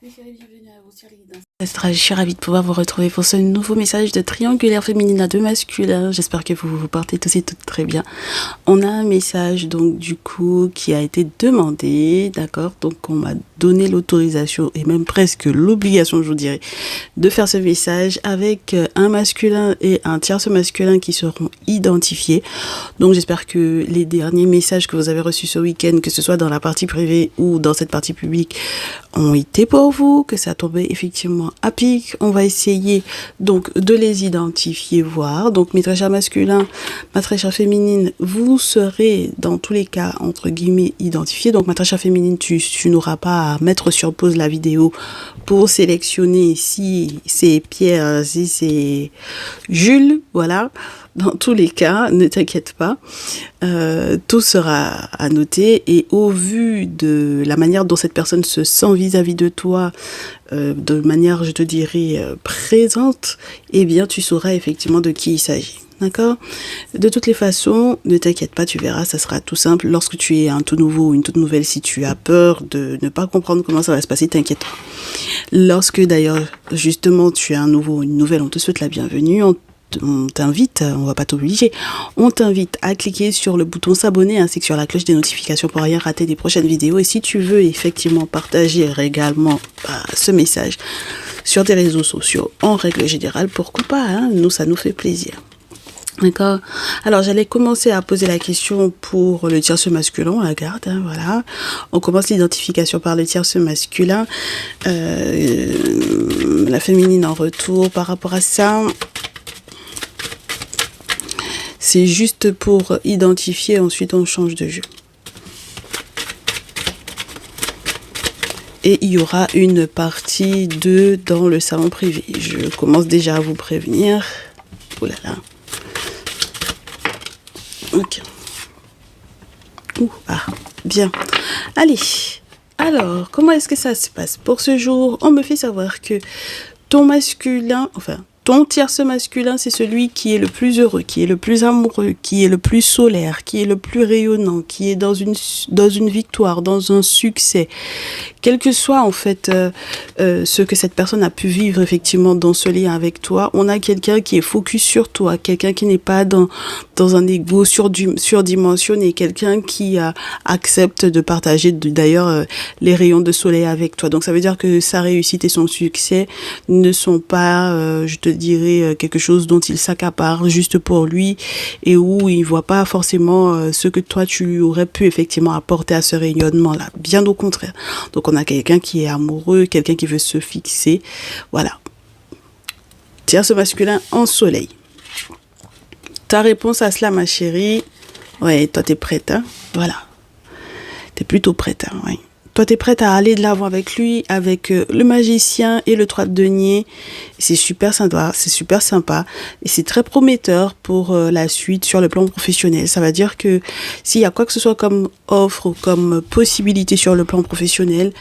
Mes chéris, bienvenue à vous sur l'Évidence. Je suis ravie de pouvoir vous retrouver pour ce nouveau message de triangulaire féminin à deux masculins. J'espère que vous partez tous et toutes très bien. On a un message donc du coup qui a été demandé, d'accord? Donc on m'a donné l'autorisation et même presque l'obligation, je vous dirais, de faire ce message avec un masculin et un tierce masculin qui seront identifiés. Donc j'espère que les derniers messages que vous avez reçus ce week-end, que ce soit dans la partie privée ou dans cette partie publique, ont été pour vous, que ça tombait effectivement à pic. On va essayer donc de les identifier, voir. Donc mes très chers masculins, ma très chère féminine, vous serez dans tous les cas entre guillemets identifiés. Donc ma très chère féminine, tu n'auras pas à mettre sur pause la vidéo pour sélectionner si c'est Pierre, si c'est Jules, voilà. Dans tous les cas, ne t'inquiète pas, tout sera à noter et au vu de la manière dont cette personne se sent vis-à-vis de toi, de manière, je te dirais, présente, eh bien, tu sauras effectivement de qui il s'agit. D'accord? De toutes les façons, ne t'inquiète pas, tu verras, ça sera tout simple. Lorsque tu es un tout nouveau ou une toute nouvelle, si tu as peur de ne pas comprendre comment ça va se passer, t'inquiète pas. Lorsque d'ailleurs, justement, tu es un nouveau ou une nouvelle, on te souhaite la bienvenue, on t'invite, on va pas t'obliger, on t'invite à cliquer sur le bouton s'abonner ainsi que sur la cloche des notifications pour rien rater des prochaines vidéos. Et si tu veux effectivement partager également ce message sur tes réseaux sociaux, en règle générale, pourquoi pas, hein, nous, ça nous fait plaisir. D'accord. Alors, j'allais commencer à poser la question pour le tierce masculin, on la garde, hein, voilà. On commence l'identification par le tierce masculin. La féminine en retour par rapport à ça. C'est juste pour identifier, ensuite on change de jeu. Et il y aura une partie 2 dans le salon privé. Je commence déjà à vous prévenir. Oh là là. Ok. Ouh, ah, bien. Allez. Alors, comment est-ce que ça se passe? Pour ce jour, on me fait savoir que ton masculin, enfin, ton tierce masculin, c'est celui qui est le plus heureux, qui est le plus amoureux, qui est le plus solaire, qui est le plus rayonnant, qui est dans une victoire, dans un succès. Quel que soit en fait ce que cette personne a pu vivre effectivement dans ce lien avec toi, on a quelqu'un qui est focus sur toi, quelqu'un qui n'est pas dans un ego surdimensionné, quelqu'un qui accepte de partager d'ailleurs les rayons de soleil avec toi. Donc ça veut dire que sa réussite et son succès ne sont pas, je te dirais, quelque chose dont il s'accapare juste pour lui et où il voit pas forcément ce que toi tu aurais pu effectivement apporter à ce rayonnement-là. Bien au contraire. Donc on a quelqu'un qui est amoureux, quelqu'un qui veut se fixer. Voilà. Tierce masculin en soleil. Ta réponse à cela, ma chérie. Ouais, toi t'es prête, hein? Voilà. T'es plutôt prête, hein? Ouais. Toi, tu es prête à aller de l'avant avec lui, avec le magicien et le 3 de denier. C'est super sympa, et c'est très prometteur pour la suite sur le plan professionnel. Ça veut dire que s'il y a quoi que ce soit comme offre ou comme possibilité sur le plan professionnel,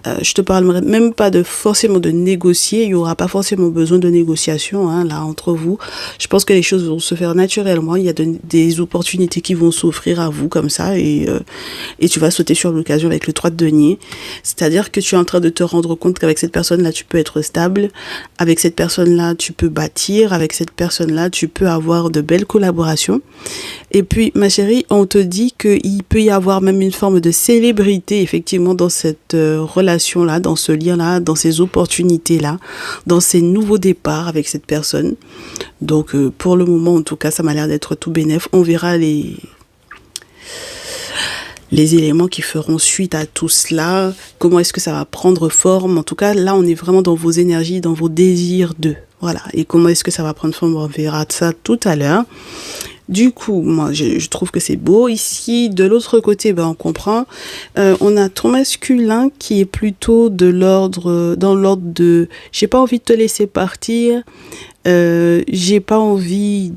je te parlerai même pas forcément de négocier. Il y aura pas forcément besoin de négociation, hein, là entre vous. Je pense que les choses vont se faire naturellement. Il y a des opportunités qui vont s'offrir à vous comme ça et tu vas sauter sur l'occasion avec le 3 de denier. C'est-à-dire que tu es en train de te rendre compte qu'avec cette personne-là, tu peux être stable. Avec cette personne-là, tu peux bâtir. Avec cette personne-là, tu peux avoir de belles collaborations. Et puis, ma chérie, on te dit qu'il peut y avoir même une forme de célébrité, effectivement, dans cette relation-là, dans ce lien-là, dans ces opportunités-là, dans ces nouveaux départs avec cette personne. Donc, pour le moment, en tout cas, ça m'a l'air d'être tout bénef. On verra les éléments qui feront suite à tout cela, comment est-ce que ça va prendre forme. En tout cas, là, on est vraiment dans vos énergies, dans vos désirs d'eux. Voilà. Et comment est-ce que ça va prendre forme, on verra ça tout à l'heure. Du coup, moi, je trouve que c'est beau. Ici, de l'autre côté, ben, on comprend. On a ton masculin qui est plutôt dans l'ordre de, j'ai pas envie de te laisser partir. J'ai pas envie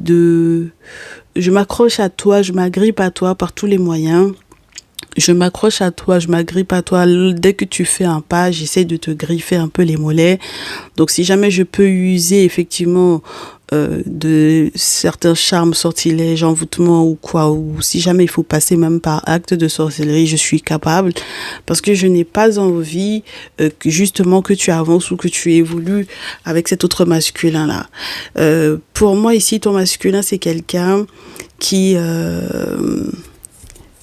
je m'accroche à toi, je m'agrippe à toi par tous les moyens. Je m'accroche à toi, je m'agrippe à toi. Dès que tu fais un pas, j'essaie de te griffer un peu les mollets. Donc, si jamais je peux user effectivement de certains charmes, sortilèges, envoûtements ou quoi, ou si jamais il faut passer même par acte de sorcellerie, je suis capable, parce que je n'ai pas envie justement que tu avances ou que tu évolues avec cet autre masculin-là. Pour moi ici, ton masculin, c'est quelqu'un qui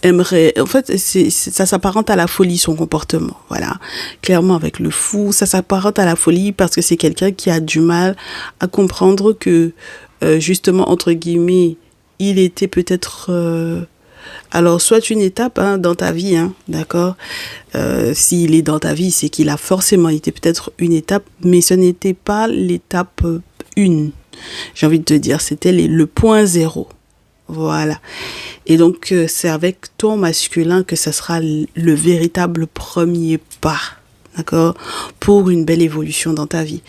aimerait, en fait, ça s'apparente à la folie, son comportement, voilà, clairement avec le fou, ça s'apparente à la folie parce que c'est quelqu'un qui a du mal à comprendre que, justement, entre guillemets, il était peut-être, alors, soit une étape dans ta vie, d'accord, s'il est dans ta vie, c'est qu'il a forcément été peut-être une étape, mais ce n'était pas l'étape 1, j'ai envie de te dire, c'était le point 0. Voilà. Et donc, c'est avec ton masculin que ça sera le véritable premier pas, d'accord, pour une belle évolution dans ta vie.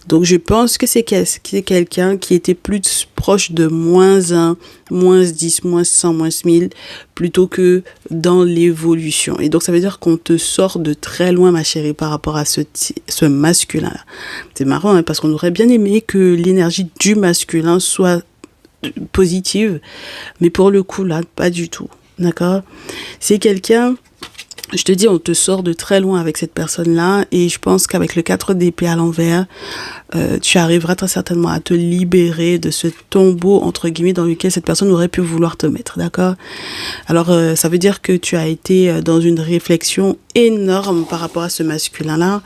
Donc, je pense que c'est quelqu'un qui était plus proche de -1, -10, -100, -1000, plutôt que dans l'évolution. Et donc, ça veut dire qu'on te sort de très loin, ma chérie, par rapport à ce masculin-là. C'est marrant, parce qu'on aurait bien aimé que l'énergie du masculin soit positive, mais pour le coup là pas du tout, d'accord. C'est quelqu'un, je te dis, on te sort de très loin avec cette personne là, et je pense qu'avec le 4 d'épée à l'envers, tu arriveras très certainement à te libérer de ce tombeau entre guillemets dans lequel cette personne aurait pu vouloir te mettre, d'accord. Alors ça veut dire que tu as été dans une réflexion énorme par rapport à ce masculin là.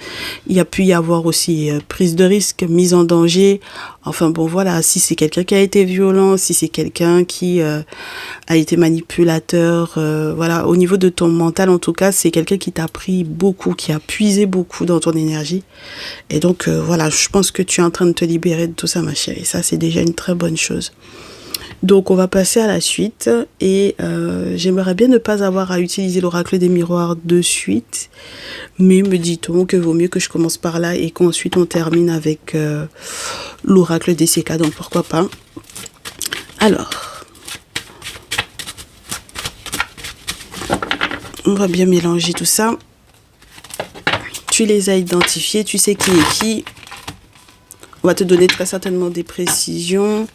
Il y a pu y avoir aussi prise de risque, mise en danger, enfin bon voilà, si c'est quelqu'un qui a été violent, si c'est quelqu'un qui a été manipulateur, voilà, au niveau de ton mental en tout cas, c'est quelqu'un qui t'a pris beaucoup, qui a puisé beaucoup dans ton énergie, et donc voilà, je pense que tu es en train de te libérer de tout ça, ma chérie. Ça, c'est déjà une très bonne chose. Donc, on va passer à la suite. Et j'aimerais bien ne pas avoir à utiliser l'oracle des miroirs de suite. Mais me dit-on que vaut mieux que je commence par là et qu'ensuite on termine avec l'oracle des CK. Donc, pourquoi pas. Alors, on va bien mélanger tout ça. Tu les as identifiés, tu sais qui est qui. On va te donner très certainement des précisions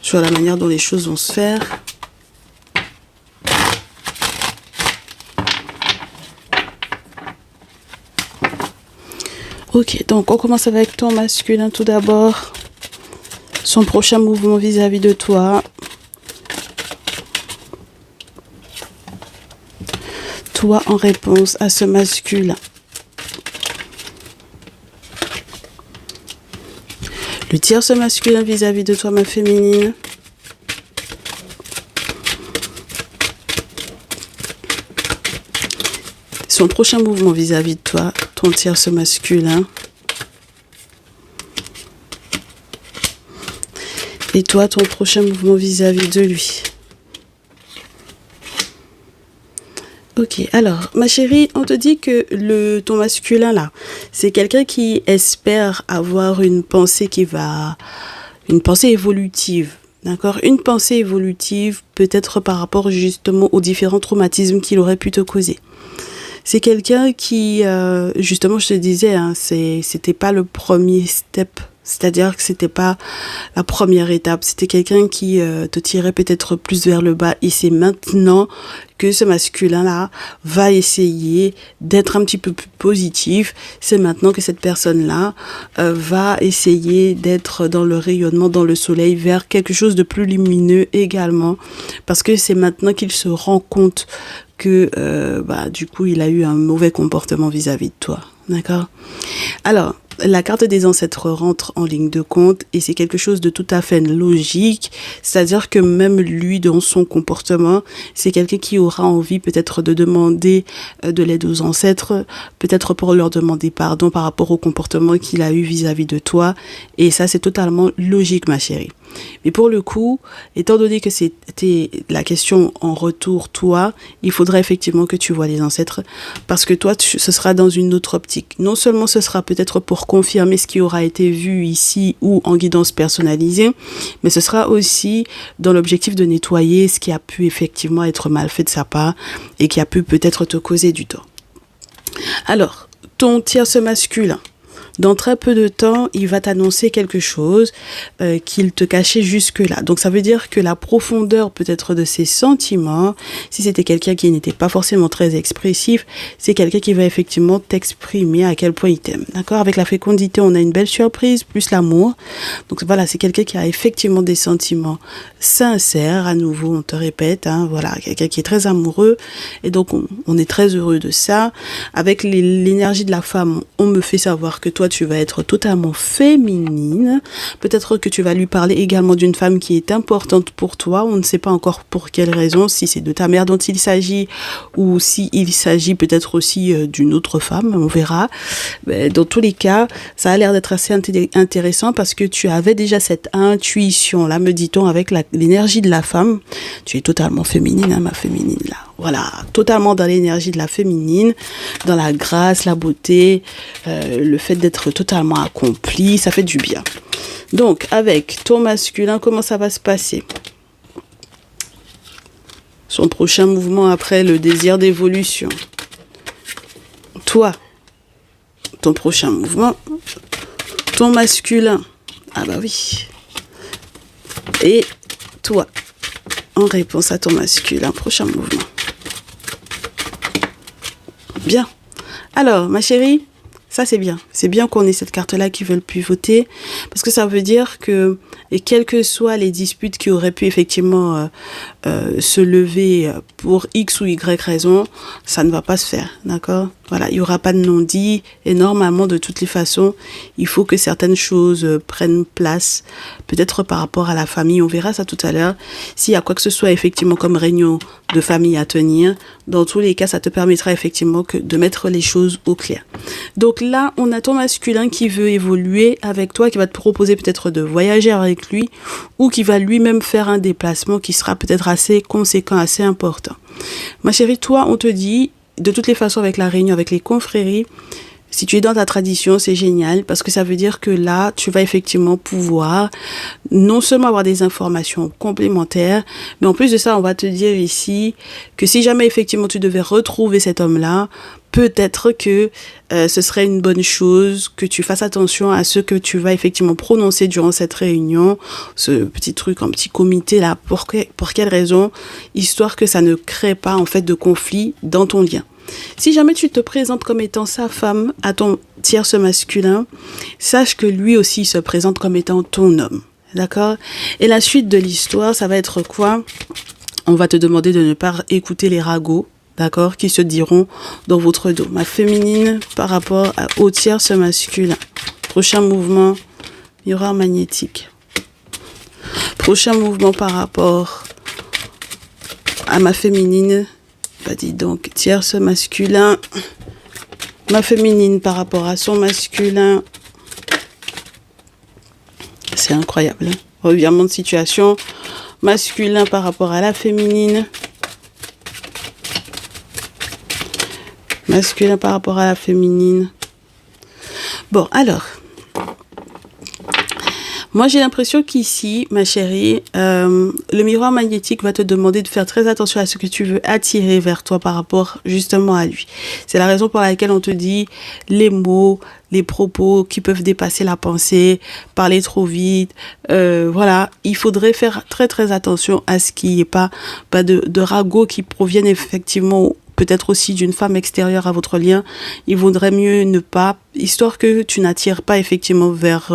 sur la manière dont les choses vont se faire. Ok, donc on commence avec ton masculin tout d'abord. Son prochain mouvement vis-à-vis de toi. Toi en réponse à ce masculin. Le tierce masculin vis-à-vis de toi, ma féminine. Son prochain mouvement vis-à-vis de toi, ton tierce masculin. Et toi, ton prochain mouvement vis-à-vis de lui. Ok, alors, ma chérie, on te dit que ton masculin, là, c'est quelqu'un qui espère avoir une pensée une pensée évolutive, d'accord? Une pensée évolutive, peut-être par rapport justement aux différents traumatismes qu'il aurait pu te causer. C'est quelqu'un qui, justement, je te disais, c'était pas le premier step. C'est-à-dire que c'était pas la première étape. C'était quelqu'un qui te tirait peut-être plus vers le bas. Et c'est maintenant que ce masculin-là va essayer d'être un petit peu plus positif. C'est maintenant que cette personne-là va essayer d'être dans le rayonnement, dans le soleil, vers quelque chose de plus lumineux également. Parce que c'est maintenant qu'il se rend compte que du coup, il a eu un mauvais comportement vis-à-vis de toi. D'accord? Alors, la carte des ancêtres rentre en ligne de compte et c'est quelque chose de tout à fait logique. C'est-à-dire que même lui, dans son comportement, c'est quelqu'un qui aura envie peut-être de demander de l'aide aux ancêtres, peut-être pour leur demander pardon par rapport au comportement qu'il a eu vis-à-vis de toi. Et ça, c'est totalement logique, ma chérie. Mais pour le coup, étant donné que c'était la question en retour, toi, il faudrait effectivement que tu vois les ancêtres parce que toi, ce sera dans une autre optique. Non seulement ce sera peut-être pour confirmer ce qui aura été vu ici ou en guidance personnalisée, mais ce sera aussi dans l'objectif de nettoyer ce qui a pu effectivement être mal fait de sa part et qui a pu peut-être te causer du tort. Alors, ton tierce masculin, dans très peu de temps, il va t'annoncer quelque chose qu'il te cachait jusque-là. Donc ça veut dire que la profondeur peut-être de ses sentiments, si c'était quelqu'un qui n'était pas forcément très expressif, c'est quelqu'un qui va effectivement t'exprimer à quel point il t'aime. D'accord? Avec la fécondité, on a une belle surprise, plus l'amour. Donc voilà, c'est quelqu'un qui a effectivement des sentiments sincères. À nouveau, on te répète, hein, voilà, quelqu'un qui est très amoureux. Et donc, on est très heureux de ça. Avec l'énergie de la femme, on me fait savoir que toi, tu vas être totalement féminine. Peut-être que tu vas lui parler également d'une femme qui est importante pour toi. On ne sait pas encore pour quelle raison, si c'est de ta mère dont il s'agit ou si il s'agit peut-être aussi d'une autre femme, on verra. Mais dans tous les cas, ça a l'air d'être assez intéressant parce que tu avais déjà cette intuition-là, me dit-on, avec l'énergie de la femme. Tu es totalement féminine, hein, ma féminine, là. Voilà, totalement dans l'énergie de la féminine, dans la grâce, la beauté, le fait d'être totalement accompli, ça fait du bien. Donc, avec ton masculin, comment ça va se passer? Son prochain mouvement après le désir d'évolution. Toi, ton prochain mouvement, ton masculin. Ah bah oui. Et toi, en réponse à ton masculin, prochain mouvement. Bien. Alors, ma chérie, ça c'est bien. C'est bien qu'on ait cette carte-là qui veut le pivoter, parce que ça veut dire que, et quelles que soient les disputes qui auraient pu effectivement se lever pour X ou Y raison, ça ne va pas se faire, d'accord? Voilà, il n'y aura pas de non-dit, et normalement, de toutes les façons, il faut que certaines choses prennent place, peut-être par rapport à la famille, on verra ça tout à l'heure. S'il y a quoi que ce soit effectivement comme réunion de famille à tenir, dans tous les cas, ça te permettra effectivement de mettre les choses au clair. Donc là, on a ton masculin qui veut évoluer avec toi, qui va te proposer peut-être de voyager avec lui, ou qui va lui-même faire un déplacement qui sera peut-être assez conséquent, assez important. Ma chérie, toi, on te dit, de toutes les façons, avec la réunion, avec les confréries, si tu es dans ta tradition, c'est génial parce que ça veut dire que là, tu vas effectivement pouvoir non seulement avoir des informations complémentaires, mais en plus de ça, on va te dire ici que si jamais effectivement tu devais retrouver cet homme-là, peut-être que ce serait une bonne chose que tu fasses attention à ce que tu vas effectivement prononcer durant cette réunion, ce petit truc, un petit comité là, pour quelle raison, histoire que ça ne crée pas en fait de conflit dans ton lien. Si jamais tu te présentes comme étant sa femme à ton tierce masculin, sache que lui aussi se présente comme étant ton homme. D'accord? Et la suite de l'histoire, ça va être quoi? On va te demander de ne pas écouter les ragots, d'accord, qui se diront dans votre dos. Ma féminine par rapport au tierce masculin. Prochain mouvement, miroir magnétique. Prochain mouvement par rapport à ma féminine. Bah dis donc, tierce masculin, ma féminine par rapport à son masculin. C'est incroyable, hein? Revirement de situation. Masculin par rapport à la féminine. Masculin par rapport à la féminine. Bon, alors. Moi, j'ai l'impression qu'ici, ma chérie, le miroir magnétique va te demander de faire très attention à ce que tu veux attirer vers toi par rapport justement à lui. C'est la raison pour laquelle on te dit les mots, les propos qui peuvent dépasser la pensée, parler trop vite. Voilà, il faudrait faire très très attention à ce qu'il n'y ait pas de ragots qui proviennent effectivement peut-être aussi d'une femme extérieure à votre lien. Il vaudrait mieux ne pas, histoire que tu n'attires pas effectivement vers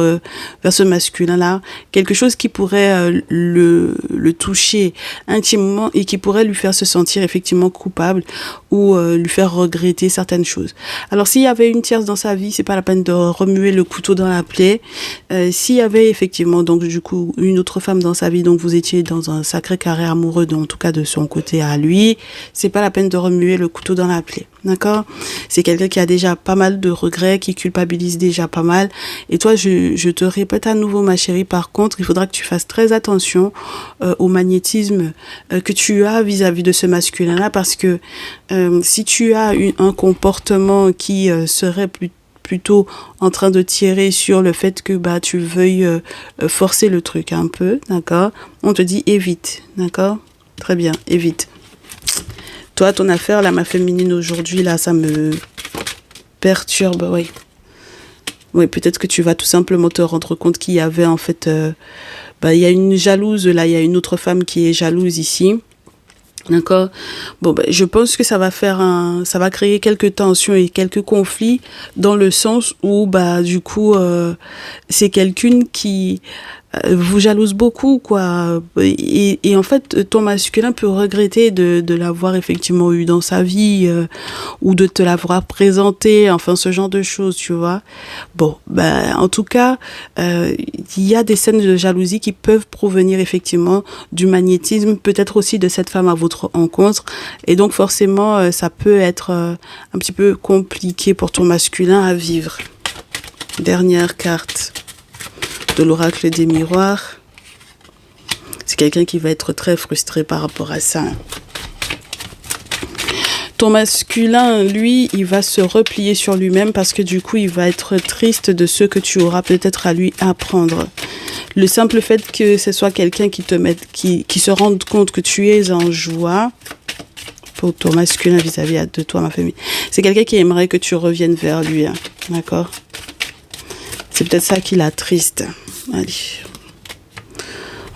ce masculin-là, quelque chose qui pourrait le toucher intimement et qui pourrait lui faire se sentir effectivement coupable ou lui faire regretter certaines choses. Alors s'il y avait une tierce dans sa vie, c'est pas la peine de remuer le couteau dans la plaie. S'il y avait effectivement donc du coup une autre femme dans sa vie, donc vous étiez dans un sacré carré amoureux, en tout cas de son côté à lui, c'est pas la peine de remuer le couteau dans la plaie, d'accord? C'est quelqu'un qui a déjà pas mal de regrets, qui culpabilise déjà pas mal. Et toi, je te répète à nouveau, ma chérie, par contre, il faudra que tu fasses très attention au magnétisme que tu as vis-à-vis de ce masculin-là, parce que si tu as un comportement qui serait plutôt en train de tirer sur le fait que tu veuilles forcer le truc un peu, d'accord? On te dit évite, d'accord? Très bien, évite. Toi, ton affaire, là, ma féminine aujourd'hui, là, ça me perturbe, oui. Oui, peut-être que tu vas tout simplement te rendre compte qu'il y avait en fait, il y a une jalouse là, il y a une autre femme qui est jalouse ici. D'accord. Bon, je pense que ça va créer quelques tensions et quelques conflits dans le sens où, du coup, c'est quelqu'un qui vous jalouse beaucoup, quoi. Et en fait, ton masculin peut regretter de l'avoir effectivement eu dans sa vie ou de te l'avoir présenté, enfin, ce genre de choses, tu vois. Bon, en tout cas, il y a des scènes de jalousie qui peuvent provenir effectivement du magnétisme, peut-être aussi de cette femme à votre rencontre. Et donc, forcément, ça peut être un petit peu compliqué pour ton masculin à vivre. Dernière carte de l'oracle des miroirs. C'est quelqu'un qui va être très frustré par rapport à ça. Ton masculin, lui, il va se replier sur lui-même parce que du coup, il va être triste de ce que tu auras peut-être à lui apprendre. Le simple fait que ce soit quelqu'un qui se rende compte que tu es en joie, pour ton masculin vis-à-vis de toi, ma famille, c'est quelqu'un qui aimerait que tu reviennes vers lui, hein, d'accord? C'est peut-être ça qui l'attriste. Allez.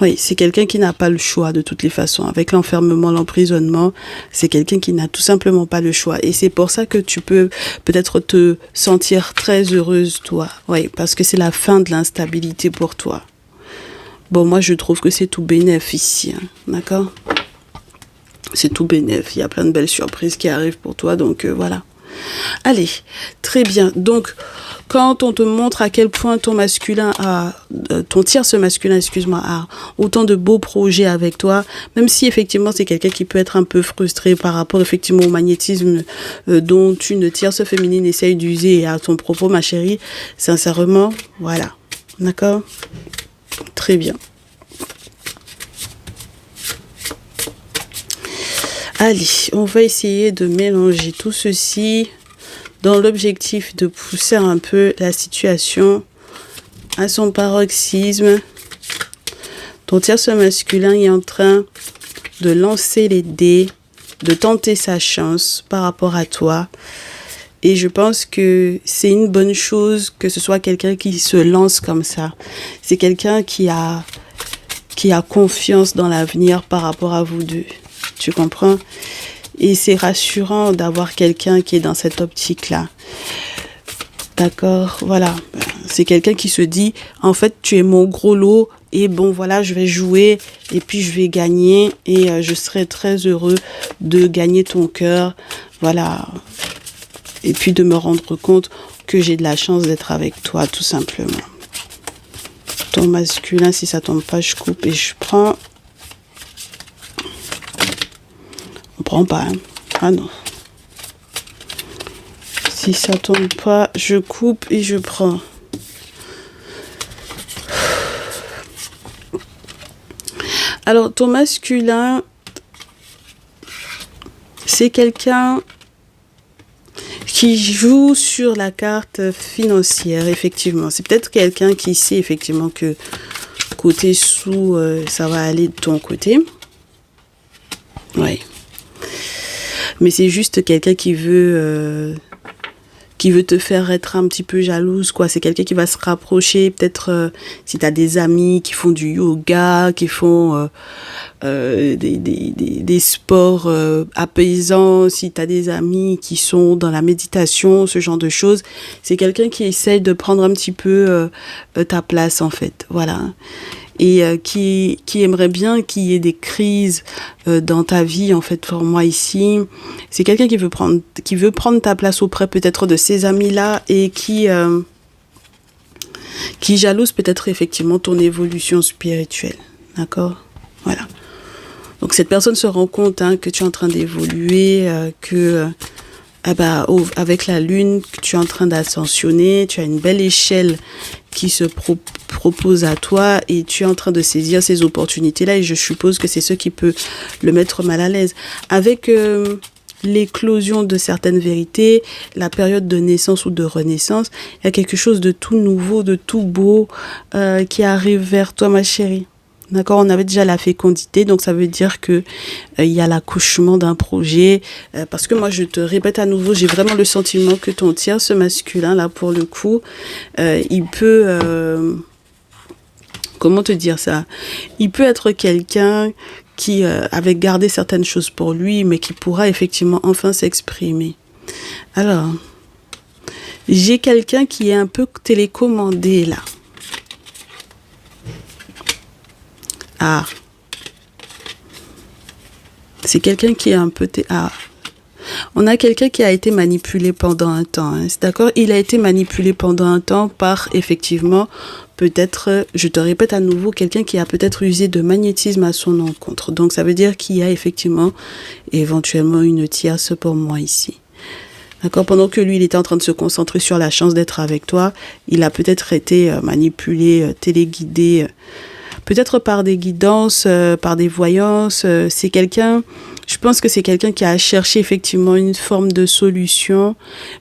Oui, c'est quelqu'un qui n'a pas le choix de toutes les façons. Avec l'enfermement, l'emprisonnement, c'est quelqu'un qui n'a tout simplement pas le choix. Et c'est pour ça que tu peux peut-être te sentir très heureuse, toi. Oui, parce que c'est la fin de l'instabilité pour toi. Bon, moi, je trouve que c'est tout bénef ici, hein, d'accord? C'est tout bénef. Il y a plein de belles surprises qui arrivent pour toi, donc voilà. Allez, très bien. Donc, quand on te montre à quel point ton masculin ton tierce masculin, excuse-moi, a autant de beaux projets avec toi, même si effectivement c'est quelqu'un qui peut être un peu frustré par rapport effectivement au magnétisme dont une tierce féminine essaye d'user à ton propos, ma chérie, sincèrement, voilà. D'accord? Très bien. Allez, on va essayer de mélanger tout ceci dans l'objectif de pousser un peu la situation à son paroxysme. Ton tierce masculin est en train de lancer les dés, de tenter sa chance par rapport à toi. Et je pense que c'est une bonne chose que ce soit quelqu'un qui se lance comme ça. C'est quelqu'un qui a confiance dans l'avenir par rapport à vous deux. Tu comprends? Et c'est rassurant d'avoir quelqu'un qui est dans cette optique-là. D'accord? Voilà. C'est quelqu'un qui se dit, en fait, tu es mon gros lot et bon, voilà, je vais jouer et puis je vais gagner et je serai très heureux de gagner ton cœur. Voilà. Et puis de me rendre compte que j'ai de la chance d'être avec toi, tout simplement. Ton masculin, si ça tombe pas, je coupe et je prends. On prend pas, hein. Ah non. Si ça tombe pas, je coupe et je prends. Alors, ton masculin, c'est quelqu'un qui joue sur la carte financière, effectivement. C'est peut-être quelqu'un qui sait, effectivement, que côté sous, ça va aller de ton côté. Oui. Mais c'est juste quelqu'un qui veut te faire être un petit peu jalouse, quoi. C'est quelqu'un qui va se rapprocher, peut-être si tu as des amis qui font du yoga, qui font des sports apaisants, si tu as des amis qui sont dans la méditation, ce genre de choses. C'est quelqu'un qui essaye de prendre un petit peu ta place, en fait. Voilà. Et qui aimerait bien qu'il y ait des crises dans ta vie, en fait, pour moi ici. C'est quelqu'un qui veut prendre ta place auprès peut-être de ces amis-là et qui jalouse peut-être effectivement ton évolution spirituelle. D'accord? Voilà. Donc cette personne se rend compte que tu es en train d'évoluer, avec la lune, que tu es en train d'ascensionner, tu as une belle échelle qui se propose à toi et tu es en train de saisir ces opportunités-là et je suppose que c'est ce qui peut le mettre mal à l'aise. Avec l'éclosion de certaines vérités, la période de naissance ou de renaissance, il y a quelque chose de tout nouveau, de tout beau qui arrive vers toi, ma chérie. D'accord, on avait déjà la fécondité, donc ça veut dire que il y a l'accouchement d'un projet. Parce que moi, je te répète à nouveau, j'ai vraiment le sentiment que ton tierce masculin, là, pour le coup, il peut... comment te dire ça? Il peut être quelqu'un qui avait gardé certaines choses pour lui, mais qui pourra effectivement enfin s'exprimer. Alors, j'ai quelqu'un qui est un peu télécommandé, là. Ah. C'est quelqu'un qui est un peu... Ah. On a quelqu'un qui a été manipulé pendant un temps. Hein. C'est d'accord? Il a été manipulé pendant un temps par, effectivement, peut-être, je te répète à nouveau, quelqu'un qui a peut-être usé de magnétisme à son encontre. Donc, ça veut dire qu'il y a effectivement, éventuellement, une tierce pour moi ici. D'accord? Pendant que lui, il était en train de se concentrer sur la chance d'être avec toi, il a peut-être été manipulé, téléguidé, peut-être par des guidances, par des voyances. C'est quelqu'un, je pense que c'est quelqu'un qui a cherché effectivement une forme de solution,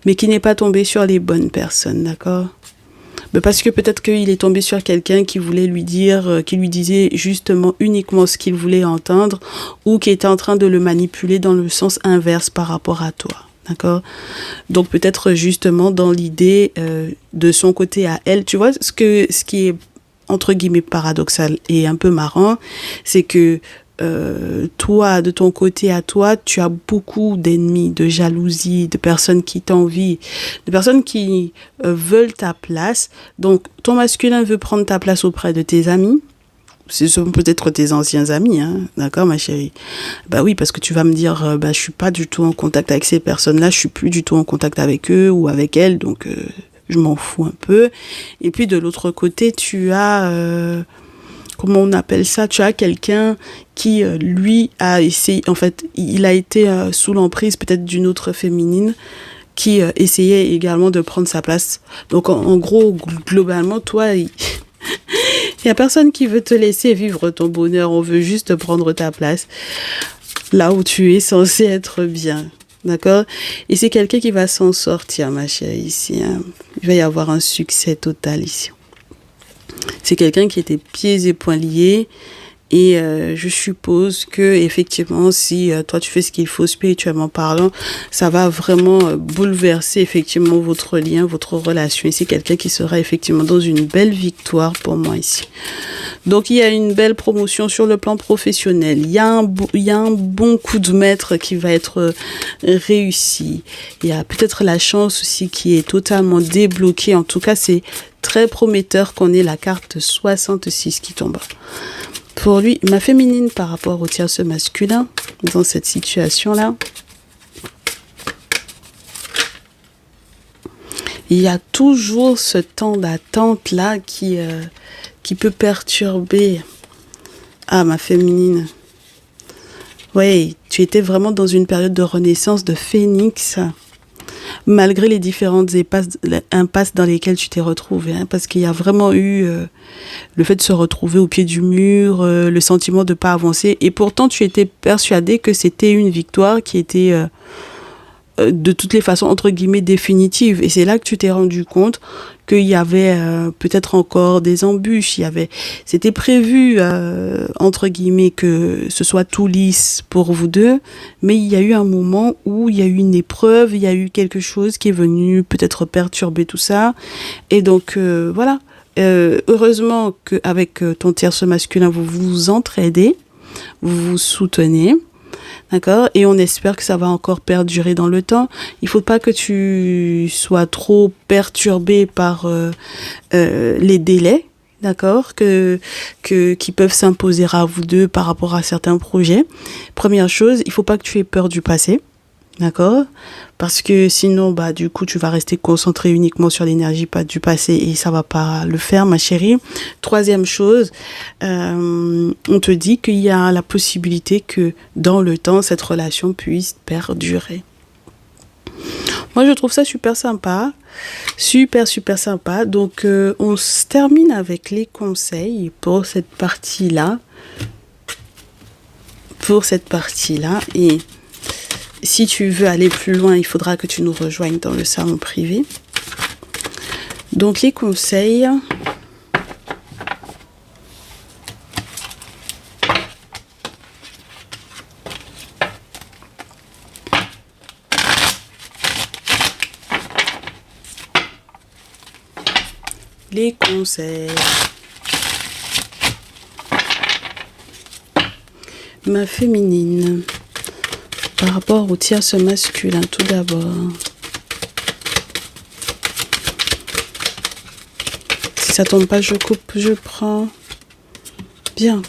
mais qui n'est pas tombé sur les bonnes personnes, d'accord? Mais parce que peut-être qu'il est tombé sur quelqu'un qui voulait lui dire, qui lui disait justement uniquement ce qu'il voulait entendre, ou qui était en train de le manipuler dans le sens inverse par rapport à toi. D'accord? Donc peut-être justement dans l'idée de son côté à elle, tu vois, ce qui est entre guillemets paradoxal et un peu marrant, c'est que toi, de ton côté à toi, tu as beaucoup d'ennemis, de jalousie, de personnes qui t'envient, de personnes qui veulent ta place. Donc ton masculin veut prendre ta place auprès de tes amis. Ce sont peut-être tes anciens amis, hein, d'accord, ma chérie? Bah oui, parce que tu vas me dire, je suis pas du tout en contact avec ces personnes-là, je suis plus du tout en contact avec eux ou avec elles, donc je m'en fous un peu. Et puis de l'autre côté, tu as, comment on appelle ça? Tu as quelqu'un qui, lui, a essayé, en fait, il a été sous l'emprise peut-être d'une autre féminine qui essayait également de prendre sa place. Donc en gros, globalement, toi... Il n'y a personne qui veut te laisser vivre ton bonheur. On veut juste prendre ta place là où tu es censé être bien. D'accord? Et c'est quelqu'un qui va s'en sortir, ma chérie, ici. Hein. Il va y avoir un succès total ici. C'est quelqu'un qui était pieds et poings liés. Et je suppose que effectivement, si toi tu fais ce qu'il faut spirituellement parlant, ça va vraiment bouleverser effectivement votre lien, votre relation. Et c'est quelqu'un qui sera effectivement dans une belle victoire pour moi ici. Donc il y a une belle promotion sur le plan professionnel. Il y a un bon coup de maître qui va être réussi. Il y a peut-être la chance aussi qui est totalement débloquée. En tout cas, c'est très prometteur qu'on ait la carte 66 qui tombe. Pour lui, ma féminine par rapport au tierce masculin, dans cette situation-là, il y a toujours ce temps d'attente-là qui peut perturber. Ah, ma féminine. Oui, tu étais vraiment dans une période de renaissance de phénix, malgré les différentes impasses dans lesquelles tu t'es retrouvée, hein, parce qu'il y a vraiment eu le fait de se retrouver au pied du mur, le sentiment de ne pas avancer, et pourtant tu étais persuadée que c'était une victoire qui était de toutes les façons entre guillemets définitive, et c'est là que tu t'es rendu compte qu'il y avait peut-être encore des embûches, c'était prévu entre guillemets que ce soit tout lisse pour vous deux, mais il y a eu un moment où il y a eu une épreuve, il y a eu quelque chose qui est venu peut-être perturber tout ça, et donc voilà. Heureusement qu'avec ton tierce masculin, vous vous entraidez, vous vous soutenez, d'accord? Et on espère que ça va encore perdurer dans le temps. Il faut pas que tu sois trop perturbé par les délais, d'accord? Qui peuvent s'imposer à vous deux par rapport à certains projets. Première chose, il faut pas que tu aies peur du passé. D'accord? Parce que sinon, du coup, tu vas rester concentré uniquement sur l'énergie du passé et ça va pas le faire, ma chérie. Troisième chose, on te dit qu'il y a la possibilité que dans le temps, cette relation puisse perdurer. Moi, je trouve ça super sympa. Super, super sympa. Donc, on se termine avec les conseils pour cette partie-là. Et si tu veux aller plus loin, il faudra que tu nous rejoignes dans le salon privé. Donc les conseils. les conseils. Ma féminine. Par rapport au tierce masculin, tout d'abord. Si ça tombe pas, je coupe, je prends. Bien.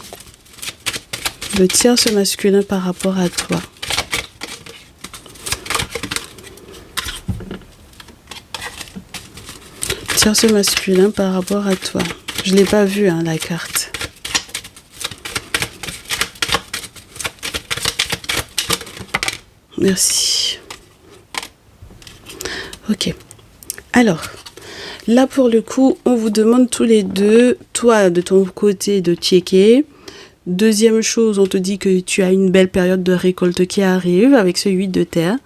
Le tierce masculin par rapport à toi. Tierce masculin par rapport à toi. Je l'ai pas vu, hein, la carte. Merci. Ok. Alors, là pour le coup, on vous demande tous les deux, toi de ton côté, de checker. Deuxième chose, on te dit que tu as une belle période de récolte qui arrive avec ce 8 de terre,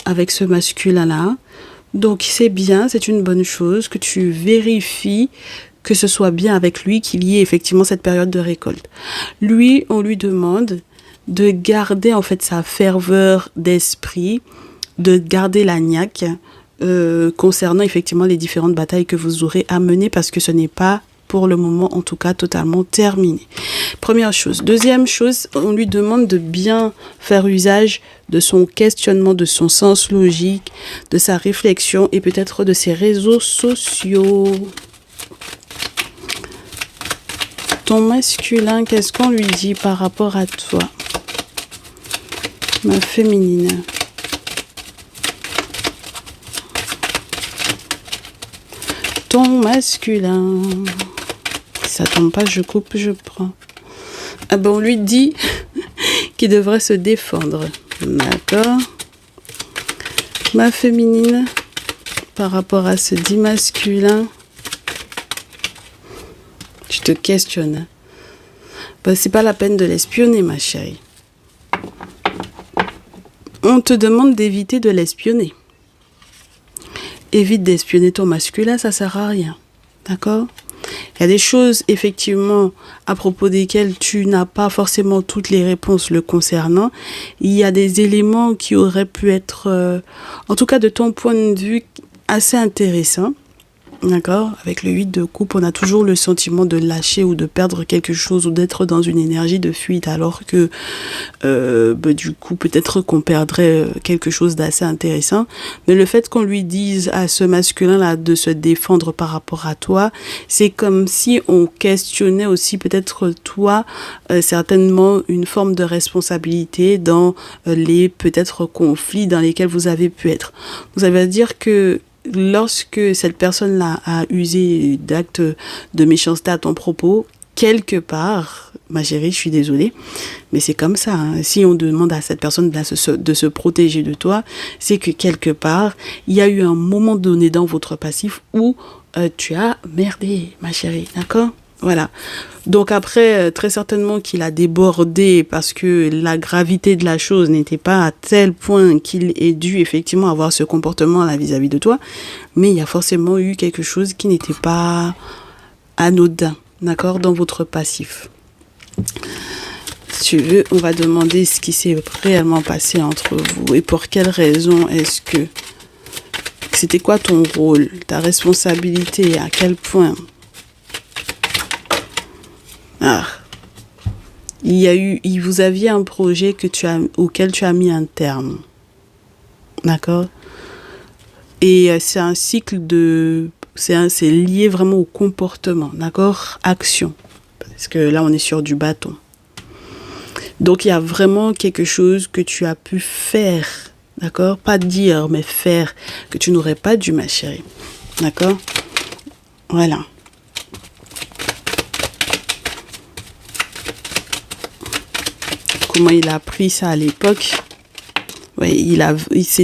avec ce masculin-là. Donc c'est bien, c'est une bonne chose que tu vérifies que ce soit bien avec lui, qu'il y ait effectivement cette période de récolte. Lui, on lui demande de garder en fait sa ferveur d'esprit, de garder la niaque concernant effectivement les différentes batailles que vous aurez à mener parce que ce n'est pas pour le moment en tout cas totalement terminé. Première chose. Deuxième chose, on lui demande de bien faire usage de son questionnement, de son sens logique, de sa réflexion et peut-être de ses réseaux sociaux. Ton masculin, qu'est-ce qu'on lui dit par rapport à toi? Ma féminine. Ton masculin. Si ça tombe pas, je coupe, je prends. Ah ben on lui dit qu'il devrait se défendre. D'accord. Ma féminine, par rapport à ce dit masculin, tu te questionnes. Ben, c'est pas la peine de l'espionner, ma chérie. On te demande d'éviter de l'espionner. Évite d'espionner ton masculin, ça sert à rien. D'accord? Il y a des choses, effectivement, à propos desquelles tu n'as pas forcément toutes les réponses le concernant. Il y a des éléments qui auraient pu être, en tout cas de ton point de vue, assez intéressants. D'accord? Avec le 8 de coupe, on a toujours le sentiment de lâcher ou de perdre quelque chose ou d'être dans une énergie de fuite alors que du coup peut-être qu'on perdrait quelque chose d'assez intéressant. Mais le fait qu'on lui dise à ce masculin-là de se défendre par rapport à toi, c'est comme si on questionnait aussi peut-être toi certainement une forme de responsabilité dans les peut-être conflits dans lesquels vous avez pu être. Vous avez à dire que lorsque cette personne-là a usé d'actes de méchanceté à ton propos, quelque part, ma chérie, je suis désolée, mais c'est comme ça. Hein. Si on demande à cette personne de se protéger de toi, c'est que quelque part, il y a eu un moment donné dans votre passif où tu as merdé, ma chérie, d'accord ? Voilà. Donc après, très certainement qu'il a débordé parce que la gravité de la chose n'était pas à tel point qu'il ait dû effectivement avoir ce comportement-là vis-à-vis de toi. Mais il y a forcément eu quelque chose qui n'était pas anodin, d'accord, dans votre passif. Si tu veux, on va demander ce qui s'est réellement passé entre vous et pour quelle raison est-ce que... C'était quoi ton rôle, ta responsabilité, à quel point... Ah, vous aviez un projet auquel tu as mis un terme, d'accord? Et c'est un cycle c'est lié vraiment au comportement, d'accord? Action, parce que là on est sur du bâton. Donc il y a vraiment quelque chose que tu as pu faire, d'accord? Pas dire, mais faire, que tu n'aurais pas dû, ma chérie, d'accord? Voilà. Comment il a pris ça à l'époque. Ouais,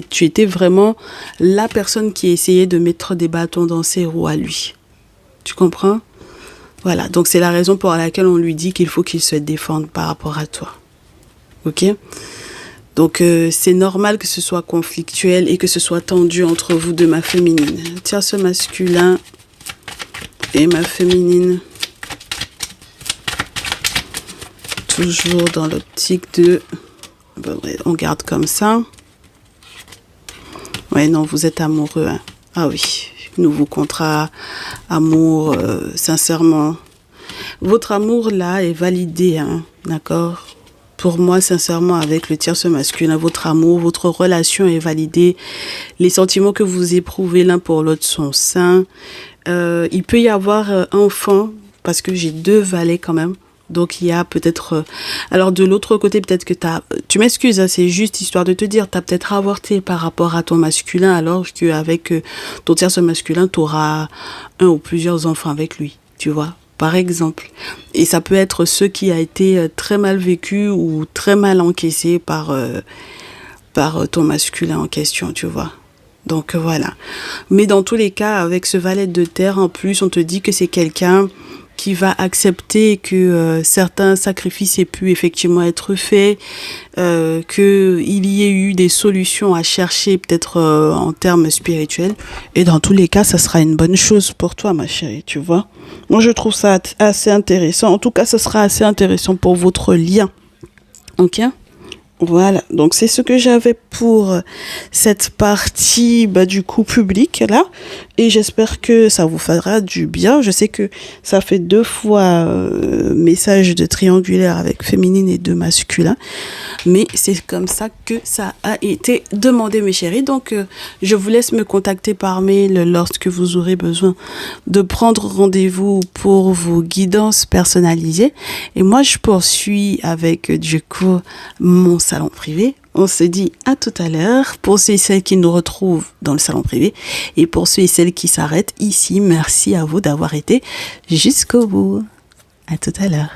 tu étais vraiment la personne qui essayait de mettre des bâtons dans ses roues à lui. Tu comprends? Voilà, donc c'est la raison pour laquelle on lui dit qu'il faut qu'il se défende par rapport à toi. Ok? Donc c'est normal que ce soit conflictuel et que ce soit tendu entre vous deux, ma féminine. Tiens, ce masculin et ma féminine. Toujours dans l'optique de... on garde comme ça. Ouais, non, vous êtes amoureux. Hein. Ah oui, Nouveau contrat, amour, sincèrement. Votre amour là est validé, hein, d'accord? Pour moi, sincèrement, avec le tierce masculin, votre amour, votre relation est validée. Les sentiments que vous éprouvez l'un pour l'autre sont sains. Il peut y avoir un enfant, parce que j'ai 2 valets quand même. Donc, il y a peut-être... alors, de l'autre côté, peut-être que tu m'excuses, hein, c'est juste histoire de te dire, tu as peut-être avorté par rapport à ton masculin, alors qu'avec ton tierce masculin, tu auras un ou plusieurs enfants avec lui, tu vois, par exemple. Et ça peut être ce qui a été très mal vécu ou très mal encaissé par ton masculin en question, tu vois. Donc, voilà. Mais dans tous les cas, avec ce valet de terre, en plus, on te dit que c'est quelqu'un qui va accepter que certains sacrifices aient pu effectivement être faits, qu'il y ait eu des solutions à chercher peut-être en termes spirituels. Et dans tous les cas, ça sera une bonne chose pour toi, ma chérie, tu vois. Moi, je trouve ça assez intéressant. En tout cas, ça sera assez intéressant pour votre lien. Ok ? Voilà, donc c'est ce que j'avais pour cette partie du coup publique là, et j'espère que ça vous fera du bien. Je sais que ça fait 2 fois message de triangulaire avec féminine et de masculin, mais c'est comme ça que ça a été demandé, mes chéris. Donc je vous laisse me contacter par mail lorsque vous aurez besoin de prendre rendez-vous pour vos guidances personnalisées, et moi je poursuis avec du coup mon salon privé. On se dit à tout à l'heure pour ceux et celles qui nous retrouvent dans le salon privé, et pour ceux et celles qui s'arrêtent ici, merci à vous d'avoir été jusqu'au bout. À tout à l'heure.